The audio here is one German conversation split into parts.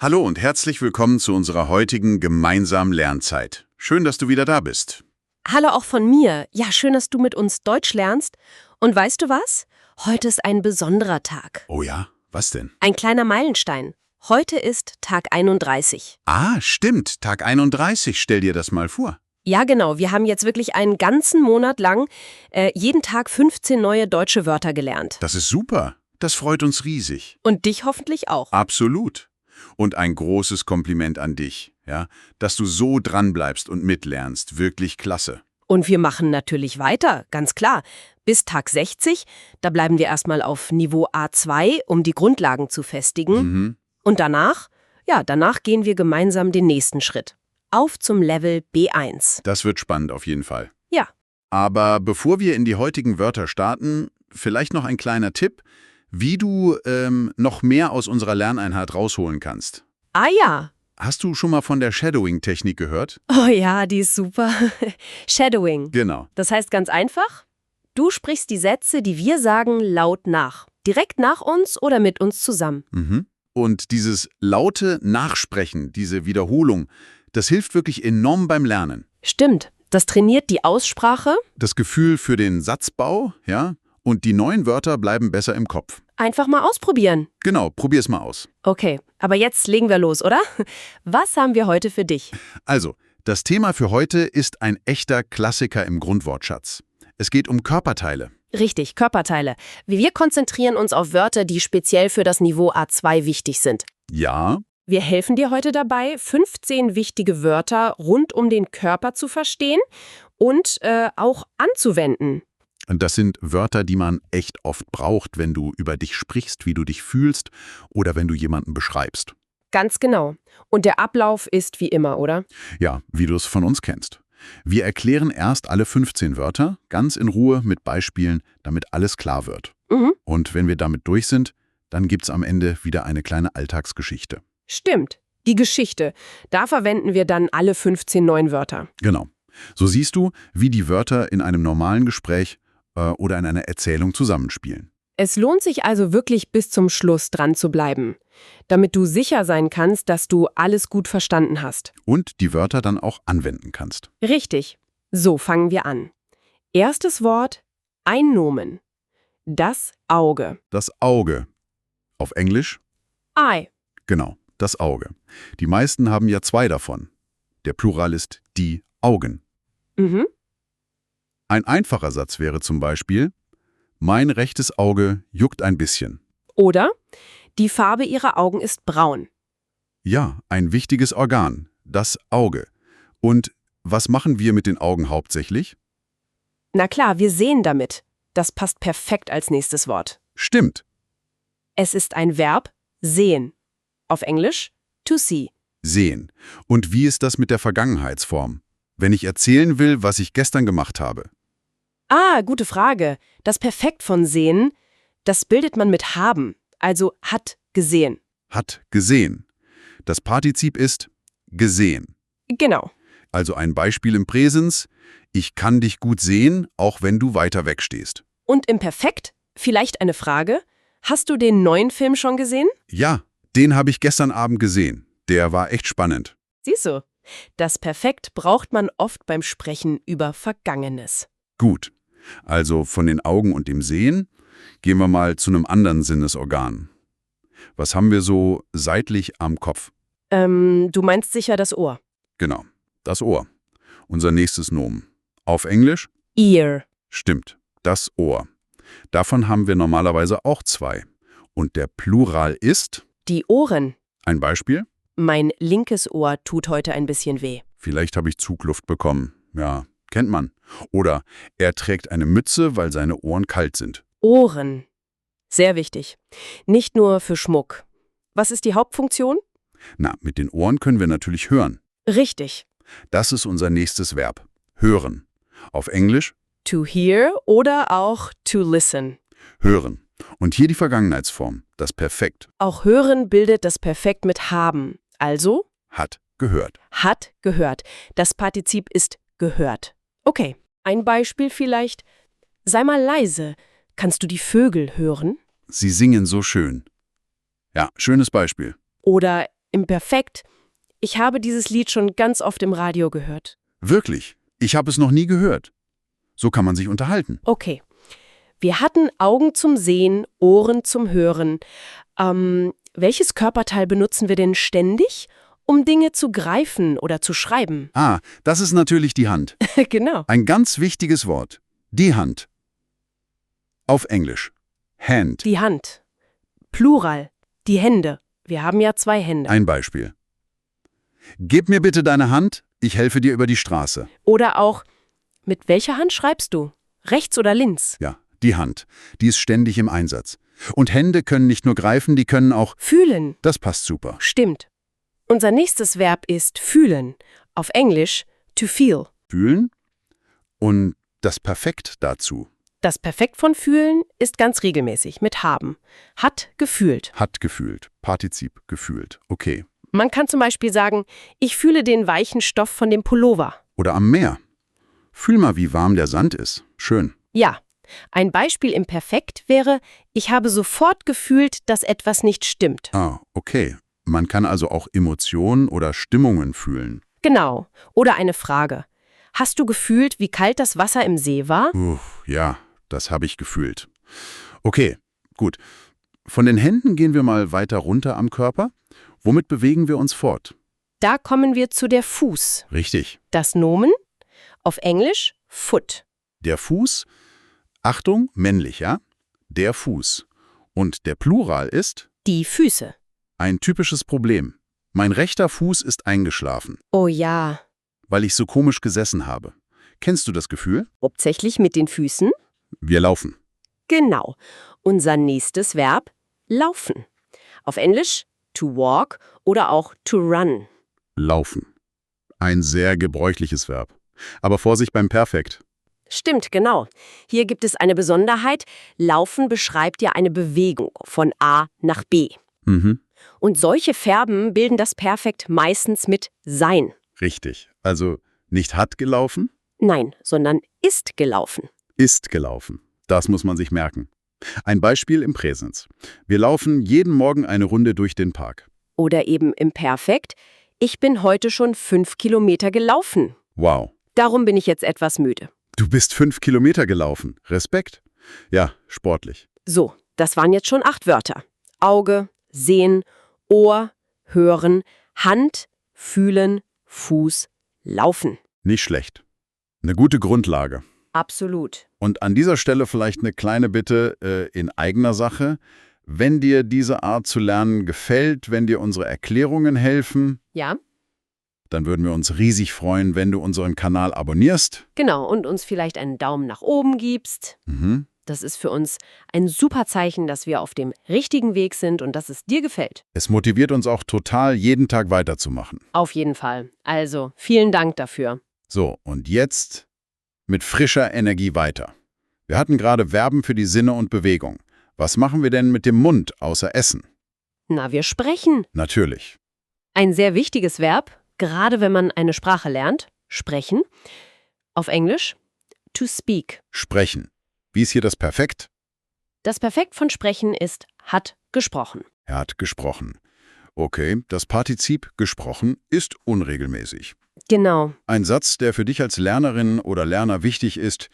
Hallo und herzlich willkommen zu unserer heutigen gemeinsamen Lernzeit. Schön, dass du wieder da bist. Hallo auch von mir. Ja, schön, dass du mit uns Deutsch lernst. Und weißt du was? Heute ist ein besonderer Tag. Oh ja, was denn? Ein kleiner Meilenstein. Heute ist Tag 31. Ah, stimmt, Tag 31, stell dir das mal vor. Ja, genau. Wir haben jetzt wirklich einen ganzen Monat lang jeden Tag 15 neue deutsche Wörter gelernt. Das ist super, das freut uns riesig. Und dich hoffentlich auch. Absolut. Und ein großes Kompliment an dich, ja, dass du so dranbleibst und mitlernst. Wirklich klasse. Und wir machen natürlich weiter, ganz klar. Bis Tag 60, da bleiben wir erstmal auf Niveau A2, um die Grundlagen zu festigen. Und danach gehen wir gemeinsam den nächsten Schritt. Auf zum Level B1. Das wird spannend auf jeden Fall. Ja. Aber bevor wir in die heutigen Wörter starten, vielleicht noch ein kleiner Tipp, wie du noch mehr aus unserer Lerneinheit rausholen kannst. Ah ja. Hast du schon mal von der Shadowing-Technik gehört? Oh ja, die ist super. Shadowing. Genau. Das heißt ganz einfach, du sprichst die Sätze, die wir sagen, laut nach. Direkt nach uns oder mit uns zusammen. Und dieses laute Nachsprechen, diese Wiederholung, das hilft wirklich enorm beim Lernen. Stimmt. Das trainiert die Aussprache. Das Gefühl für den Satzbau, ja, und die neuen Wörter bleiben besser im Kopf. Einfach mal ausprobieren. Genau, probier's mal aus. Okay, aber jetzt legen wir los, oder? Was haben wir heute für dich? Also, das Thema für heute ist ein echter Klassiker im Grundwortschatz. Es geht um Körperteile. Richtig, Körperteile. Wir konzentrieren uns auf Wörter, die speziell für das Niveau A2 wichtig sind. Ja, Wir helfen dir heute dabei, 15 wichtige Wörter rund um den Körper zu verstehen und auch anzuwenden. und das sind Wörter, die man echt oft braucht, wenn du über dich sprichst, wie du dich fühlst oder wenn du jemanden beschreibst. Ganz genau. Und der Ablauf ist wie immer, oder? Ja, wie du es von uns kennst. Wir erklären erst alle 15 Wörter, ganz in Ruhe mit Beispielen, damit alles klar wird. Und wenn wir damit durch sind, dann gibt's am Ende wieder eine kleine Alltagsgeschichte. Stimmt. Die Geschichte. Da verwenden wir dann alle 15 neuen Wörter. Genau. So siehst du, wie die Wörter in einem normalen Gespräch oder in einer Erzählung zusammenspielen. Es lohnt sich also wirklich bis zum Schluss dran zu bleiben, damit du sicher sein kannst, dass du alles gut verstanden hast. Und die Wörter dann auch anwenden kannst. Richtig. So fangen wir an. Erstes Wort, ein Nomen. Das Auge. Das Auge. Auf Englisch? Eye. Genau, das Auge. Die meisten haben ja zwei davon. Der Plural ist die Augen. Mhm. Ein einfacher Satz wäre zum Beispiel: Mein rechtes Auge juckt ein bisschen. Oder die Farbe ihrer Augen ist braun. Ja, ein wichtiges Organ, das Auge. Und was machen wir mit den Augen hauptsächlich? Na klar, wir sehen damit. Das passt perfekt als nächstes Wort. Stimmt, Es ist ein Verb, sehen. Auf Englisch, to see. sehen. Und wie ist das mit der Vergangenheitsform? Wenn ich erzählen will, was ich gestern gemacht habe. Ah, gute Frage. Das Perfekt von sehen, das bildet man mit haben, also hat gesehen. Hat gesehen. Das Partizip ist gesehen. Genau. Also ein Beispiel im Präsens: Ich kann dich gut sehen, auch wenn du weiter weg stehst. Und im Perfekt, vielleicht eine Frage. Hast du den neuen Film schon gesehen? Ja, den habe ich gestern Abend gesehen. Der war echt spannend. Siehst du, das Perfekt braucht man oft beim Sprechen über Vergangenes. Gut. Also von den Augen und dem Sehen gehen wir mal zu einem anderen Sinnesorgan. Was haben wir so seitlich am Kopf? Du meinst sicher das Ohr. Genau, das Ohr. Unser nächstes Nomen. Auf Englisch? Ear. Stimmt, das Ohr. Davon haben wir normalerweise auch zwei. Und der Plural ist? Die Ohren. Ein Beispiel? Mein linkes Ohr tut heute ein bisschen weh. Vielleicht habe ich Zugluft bekommen. Ja, kennt man. Oder er trägt eine Mütze, weil seine Ohren kalt sind. Ohren. Sehr wichtig. Nicht nur für Schmuck. Was ist die Hauptfunktion? Na, mit den Ohren können wir natürlich hören. Richtig. Das ist unser nächstes Verb. Hören. Auf Englisch? To hear oder auch to listen. Hören. Und hier die Vergangenheitsform. Das Perfekt. Auch hören bildet das Perfekt mit haben. Also Hat gehört. hat gehört. Das Partizip ist gehört. Okay, ein Beispiel vielleicht. Sei mal leise. Kannst du die Vögel hören? Sie singen so schön. Ja, schönes Beispiel. Oder im Perfekt. Ich habe dieses Lied schon ganz oft im Radio gehört. Wirklich? Ich habe es noch nie gehört. So kann man sich unterhalten. Okay. Wir hatten Augen zum Sehen, Ohren zum Hören. Welches Körperteil benutzen wir denn ständig, um Dinge zu greifen oder zu schreiben? Ah, das ist natürlich die Hand. Genau. Ein ganz wichtiges Wort. Die Hand. Auf Englisch. Hand. Die Hand. Plural. Die Hände. Wir haben ja 2 Hände. Ein Beispiel. Gib mir bitte deine Hand, ich helfe dir über die Straße. Oder auch, mit welcher Hand schreibst du? Rechts oder links? Ja, die Hand. Die ist ständig im Einsatz. Und Hände können nicht nur greifen, die können auch... Fühlen. Das passt super. Stimmt. Unser nächstes Verb ist fühlen. Auf Englisch to feel. Fühlen und das Perfekt dazu. Das Perfekt von fühlen ist ganz regelmäßig mit haben. Hat gefühlt. Hat gefühlt. Partizip gefühlt. Okay. Man kann zum Beispiel sagen, ich fühle den weichen Stoff von dem Pullover. Oder am Meer. Fühl mal, wie warm der Sand ist. Schön. Ja, ein Beispiel im Perfekt wäre, ich habe sofort gefühlt, dass etwas nicht stimmt. Ah, okay. Man kann also auch Emotionen oder Stimmungen fühlen. Genau. Oder eine Frage. Hast du gefühlt, wie kalt das Wasser im See war? Ja, das habe ich gefühlt. Okay, gut. Von den Händen gehen wir mal weiter runter am Körper. Womit bewegen wir uns fort? Da kommen wir zu der Fuß. Richtig. Das Nomen, auf Englisch foot. Der Fuß, Achtung, männlich, ja? Der Fuß. Und der Plural ist Die Füße. ein typisches Problem. Mein rechter Fuß ist eingeschlafen, Oh ja. weil ich so komisch gesessen habe. Kennst du das Gefühl? Hauptsächlich mit den Füßen? Wir laufen. Genau. Unser nächstes Verb, laufen. Auf Englisch to walk oder auch to run. Laufen. Ein sehr gebräuchliches Verb. Aber Vorsicht beim Perfekt. Stimmt, genau. Hier gibt es eine Besonderheit. Laufen beschreibt ja eine Bewegung von A nach B. Und solche Verben bilden das Perfekt meistens mit sein. Richtig. Also nicht hat gelaufen, Nein, sondern ist gelaufen. ist gelaufen. Das muss man sich merken. Ein Beispiel im Präsens. Wir laufen jeden Morgen eine Runde durch den Park. Oder eben im Perfekt, ich bin heute schon 5 Kilometer gelaufen. Wow. Darum bin ich jetzt etwas müde. Du bist 5 Kilometer gelaufen. Respekt. Ja, sportlich. So, das waren jetzt schon 8 Wörter. Auge, sehen, Ohr, hören, Hand, fühlen, Fuß, laufen. Nicht schlecht. Eine gute Grundlage. Absolut. Und an dieser Stelle vielleicht eine kleine Bitte in eigener Sache. Wenn dir diese Art zu lernen gefällt, wenn dir unsere Erklärungen helfen, Ja, dann würden wir uns riesig freuen, wenn du unseren Kanal abonnierst. genau. Und uns vielleicht einen Daumen nach oben gibst. Das ist für uns ein super Zeichen, dass wir auf dem richtigen Weg sind und dass es dir gefällt. Es motiviert uns auch total, jeden Tag weiterzumachen. Auf jeden Fall. Also, vielen Dank dafür. So, und jetzt mit frischer Energie weiter. Wir hatten gerade Verben für die Sinne und Bewegung. Was machen wir denn mit dem Mund außer Essen? Na, wir sprechen. Natürlich. Ein sehr wichtiges Verb, gerade wenn man eine Sprache lernt. Sprechen. Auf Englisch to speak. Sprechen. Wie ist hier das Perfekt? Das Perfekt von sprechen ist hat gesprochen. Er hat gesprochen. Okay, das Partizip gesprochen ist unregelmäßig. Genau. Ein Satz, der für dich als Lernerin oder Lerner wichtig ist: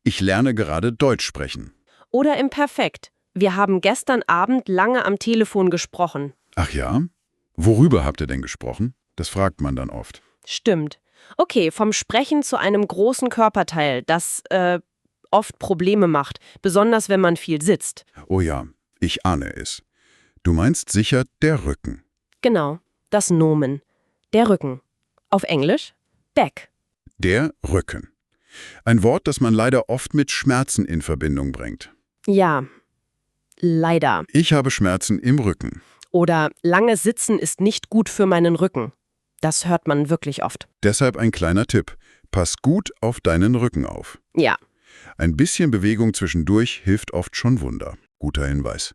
Ich lerne gerade Deutsch sprechen. Oder im Perfekt. Wir haben gestern Abend lange am Telefon gesprochen. Ach ja? Worüber habt ihr denn gesprochen? Das fragt man dann oft. Stimmt. Okay, vom Sprechen zu einem großen Körperteil, das oft Probleme macht, besonders wenn man viel sitzt. Oh ja, ich ahne es. Du meinst sicher der Rücken. Genau, das Nomen. Der Rücken. Auf Englisch back. Der Rücken. Ein Wort, das man leider oft mit Schmerzen in Verbindung bringt. Ja, leider. Ich habe Schmerzen im Rücken. Oder lange Sitzen ist nicht gut für meinen Rücken. Das hört man wirklich oft. Deshalb ein kleiner Tipp. Pass gut auf deinen Rücken auf. Ja, Ein bisschen Bewegung zwischendurch hilft oft schon Wunder. Guter Hinweis.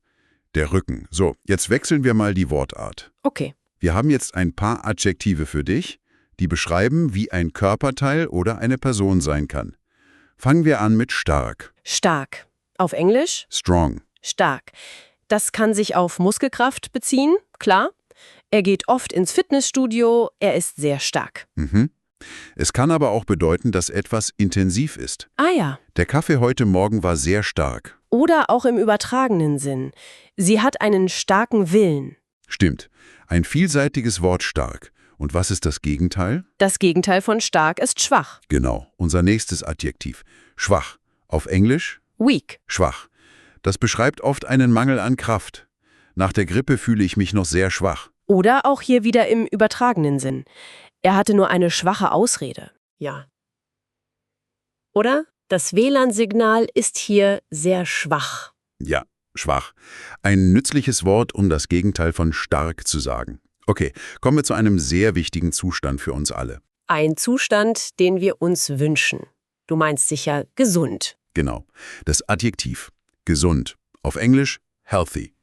Der Rücken. So, jetzt wechseln wir mal die Wortart. okay. Wir haben jetzt ein paar Adjektive für dich, die beschreiben, wie ein Körperteil oder eine Person sein kann. Fangen wir an mit stark. Stark. Auf Englisch Strong. stark. Das kann sich auf Muskelkraft beziehen, klar. Er geht oft ins Fitnessstudio, er ist sehr stark. Es kann aber auch bedeuten, dass etwas intensiv ist. Ah ja. Der Kaffee heute Morgen war sehr stark. Oder auch im übertragenen Sinn. Sie hat einen starken Willen. Stimmt. Ein vielseitiges Wort stark. Und was ist das Gegenteil? Das Gegenteil von stark ist schwach. Genau, unser nächstes Adjektiv. Schwach. Auf Englisch? Weak. Schwach. Das beschreibt oft einen Mangel an Kraft. Nach der Grippe fühle ich mich noch sehr schwach. Oder auch hier wieder im übertragenen Sinn. Er hatte nur eine schwache Ausrede. Ja. Oder? Das WLAN-Signal ist hier sehr schwach. Ja, schwach. Ein nützliches Wort, um das Gegenteil von stark zu sagen. Okay, kommen wir zu einem sehr wichtigen Zustand für uns alle. Ein Zustand, den wir uns wünschen. Du meinst sicher gesund. Genau. Das Adjektiv. Gesund. Auf Englisch healthy.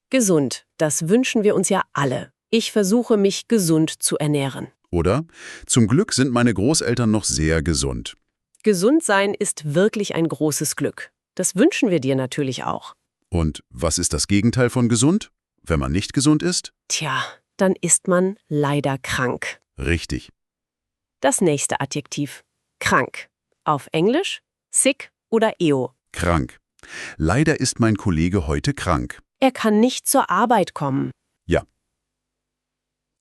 Gesund, das wünschen wir uns ja alle. Ich versuche, mich gesund zu ernähren. Oder? Zum Glück sind meine Großeltern noch sehr gesund. Gesund sein ist wirklich ein großes Glück. Das wünschen wir dir natürlich auch. Und was ist das Gegenteil von gesund? Wenn man nicht gesund ist? Tja, dann ist man leider krank. Richtig. Das nächste Adjektiv. Krank. Auf Englisch sick oder eo. Krank. Leider ist mein Kollege heute krank. Er kann nicht zur Arbeit kommen. Ja.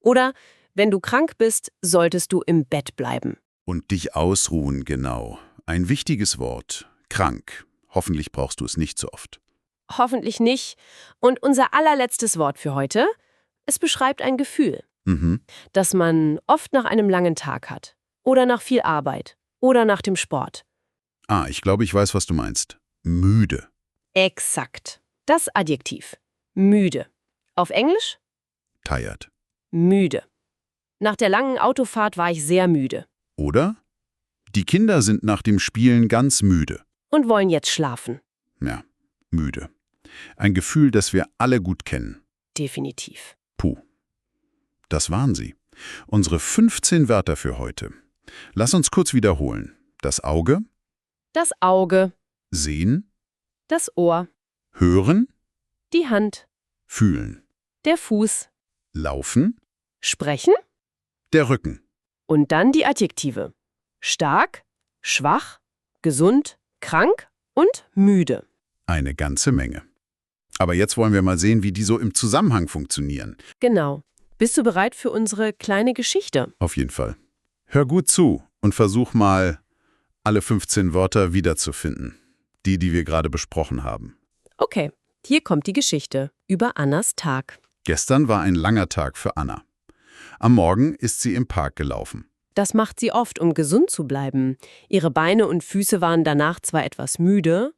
Oder, wenn du krank bist, solltest du im Bett bleiben. Und dich ausruhen, genau. Ein wichtiges Wort. Krank. Hoffentlich brauchst du es nicht so oft. Hoffentlich nicht. Und unser allerletztes Wort für heute. Es beschreibt ein Gefühl, das man oft nach einem langen Tag hat. Oder nach viel Arbeit. Oder nach dem Sport. Ah, ich glaube, ich weiß, was du meinst. Müde. Exakt. Das Adjektiv. Müde. Auf Englisch? Tired. Müde. Nach der langen Autofahrt war ich sehr müde. Oder? Die Kinder sind nach dem Spielen ganz müde. Und wollen jetzt schlafen. Ja, müde. Ein Gefühl, das wir alle gut kennen. Definitiv. Puh. Das waren sie. Unsere 15 Wörter für heute. Lass uns kurz wiederholen. Das Auge. Das Auge. Sehen. Das Ohr. Hören. Die Hand. Fühlen. Der Fuß. Laufen. Sprechen. Der Rücken. Und dann die Adjektive. Stark, schwach, gesund, krank und müde. Eine ganze Menge. Aber jetzt wollen wir mal sehen, wie die so im Zusammenhang funktionieren. Genau. Bist du bereit für unsere kleine Geschichte? Auf jeden Fall. Hör gut zu und versuch mal, alle 15 Wörter wiederzufinden. Die wir gerade besprochen haben. Okay, hier kommt die Geschichte über Annas Tag. Gestern war ein langer Tag für Anna. Am Morgen ist sie im Park gelaufen. Das macht sie oft, um gesund zu bleiben. Ihre Beine und Füße waren danach zwar etwas müde,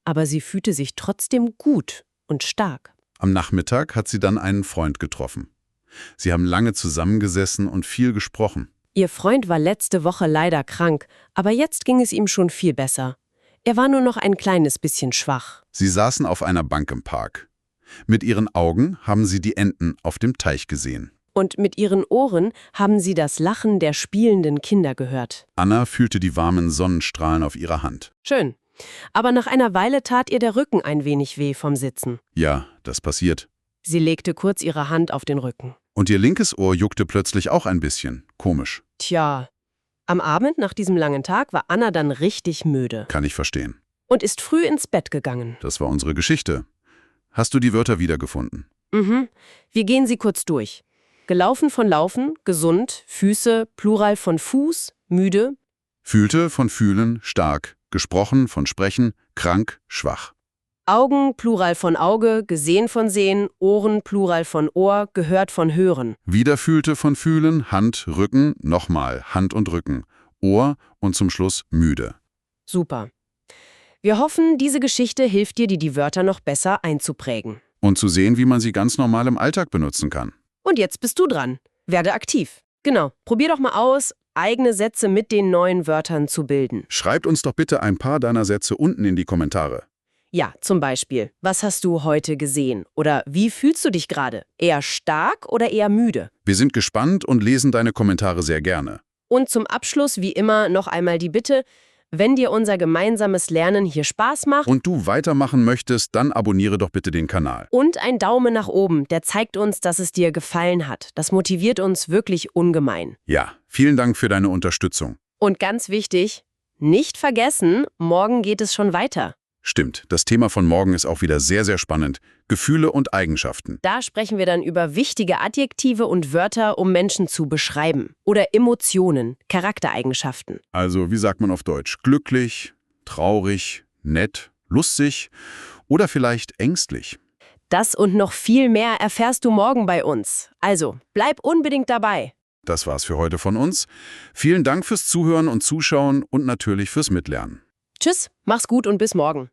aber sie fühlte sich trotzdem gut und stark. Am Nachmittag hat sie dann einen Freund getroffen. Sie haben lange zusammengesessen und viel gesprochen. Ihr Freund war letzte Woche leider krank, aber jetzt ging es ihm schon viel besser. Er war nur noch ein kleines bisschen schwach. Sie saßen auf einer Bank im Park. Mit ihren Augen haben sie die Enten auf dem Teich gesehen. Und mit ihren Ohren haben sie das Lachen der spielenden Kinder gehört. Anna fühlte die warmen Sonnenstrahlen auf ihrer Hand. Schön. Aber nach einer Weile tat ihr der Rücken ein wenig weh vom Sitzen. Ja, das passiert. Sie legte kurz ihre Hand auf den Rücken. Und ihr linkes Ohr juckte plötzlich auch ein bisschen. Komisch. Tja, am Abend nach diesem langen Tag war Anna dann richtig müde. Kann ich verstehen. Und ist früh ins Bett gegangen. Das war unsere Geschichte. Hast du die Wörter wiedergefunden? Wir gehen sie kurz durch. Gelaufen von Laufen, gesund, Füße, Plural von Fuß, müde. Fühlte von Fühlen, stark. Gesprochen von Sprechen, krank, schwach. Augen, Plural von Auge, gesehen von Sehen, Ohren, Plural von Ohr, gehört von Hören. Wieder fühlte von Fühlen, Hand, Rücken, nochmal Hand und Rücken, Ohr und zum Schluss müde. Super. Wir hoffen, diese Geschichte hilft dir, die Wörter noch besser einzuprägen. Und zu sehen, wie man sie ganz normal im Alltag benutzen kann. Und jetzt bist du dran. Werde aktiv. Genau. Probier doch mal aus, eigene Sätze mit den neuen Wörtern zu bilden. Schreibt uns doch bitte ein paar deiner Sätze unten in die Kommentare. Ja, zum Beispiel, was hast du heute gesehen? Oder wie fühlst du dich gerade? Eher stark oder eher müde? Wir sind gespannt und lesen deine Kommentare sehr gerne. Und zum Abschluss, wie immer, noch einmal die Bitte, Wenn dir unser gemeinsames Lernen hier Spaß macht Und du weitermachen möchtest, dann abonniere doch bitte den Kanal. und ein Daumen nach oben, der zeigt uns, dass es dir gefallen hat. Das motiviert uns wirklich ungemein. Ja, vielen Dank für deine Unterstützung. Und ganz wichtig, nicht vergessen, morgen geht es schon weiter. Stimmt, das Thema von morgen ist auch wieder sehr, sehr spannend. Gefühle und Eigenschaften. Da sprechen wir dann über wichtige Adjektive und Wörter, um Menschen zu beschreiben. Oder Emotionen, Charaktereigenschaften. Also, wie sagt man auf Deutsch? Glücklich, traurig, nett, lustig oder vielleicht ängstlich. Das und noch viel mehr erfährst du morgen bei uns. Also, bleib unbedingt dabei. Das war's für heute von uns. Vielen Dank fürs Zuhören und Zuschauen und natürlich fürs Mitlernen. Tschüss, mach's gut und bis morgen.